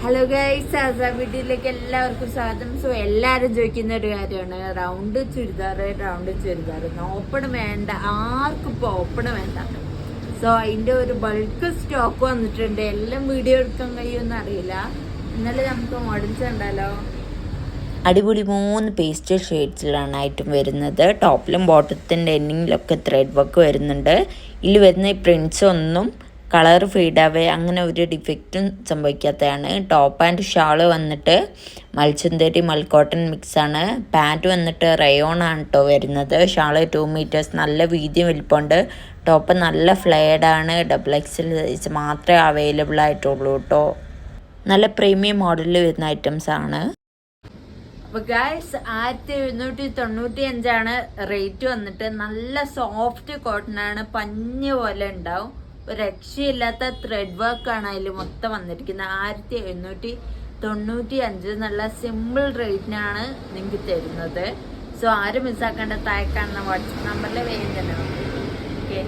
Hello guys, Asa വീട്ടിലേക്ക് എല്ലാവർക്കും സ്വാഗതം. സോ എല്ലാവരും ചോദിക്കുന്ന ഒരു കാര്യമാണ് റൗണ്ട് ചുരിദാർ ഓപ്പൺ വേണ്ട, ആർക്കും ഇപ്പോൾ ഓപ്പൺ വേണ്ട. സോ അതിൻ്റെ ഒരു ബൾക്ക് സ്റ്റോക്ക് വന്നിട്ടുണ്ട്. എല്ലാം വീഡിയോ എടുക്കാൻ കഴിയുമെന്ന് അറിയില്ല. ഇന്നലെ നമുക്ക് മോഡൽസ് കണ്ടാലോ. അടിപൊളി 3 പേസ്റ്റൽ ഷെയ്ഡ്സിലാണ് ഐറ്റം വരുന്നത്. ടോപ്പിലും ബോട്ടത്തിൻ്റെ എൻഡിങ്ങിലൊക്കെ ത്രെഡ് വർക്ക് വരുന്നുണ്ട്. ഇതിൽ വരുന്ന ഈ പ്രിൻറ്റ്സ് ഒന്നും കളർ ഫീഡാവേ അങ്ങനെ ഒരു ഡിഫക്റ്റും സംഭവിക്കാത്തതാണ്. ടോപ്പ് ആൻഡ് ഷാള് വന്നിട്ട് മൽച്ചന്തരി മൽക്കോട്ടൺ മിക്സാണ്. പാൻറ്റ് വന്നിട്ട് റയോൺ ആണ് കേട്ടോ വരുന്നത്. ഷാള് 2 മീറ്റേഴ്സ്, നല്ല വീതിയും വലിപ്പമുണ്ട്. ടോപ്പ് നല്ല ഫ്ലെയർഡാണ്. XXL സൈസ് മാത്രമേ അവൈലബിൾ ആയിട്ടുള്ളൂ കേട്ടോ. നല്ല പ്രീമിയം മോഡലിൽ വരുന്ന ഐറ്റംസ് ആണ്. അപ്പോൾ ഗൈസ് 1795 റേറ്റ് വന്നിട്ട്. നല്ല സോഫ്റ്റ് കോട്ടൺ ആണ്, പഞ്ഞ് പോലെ ഉണ്ടാവും. ഒരു രക്ഷയില്ലാത്ത ത്രെഡ് വർക്കാണ് അതിൽ മൊത്തം വന്നിരിക്കുന്നത്. 1795 എന്നുള്ള സിമ്പിൾ റേറ്റിനാണ് നിങ്ങൾക്ക് തരുന്നത്. സോ ആരും മിസ്സാക്കേണ്ട, താഴെ കാണുന്ന വാട്സപ്പ് നമ്പറിൽ വേഗം തന്നെ ഓക്കെ.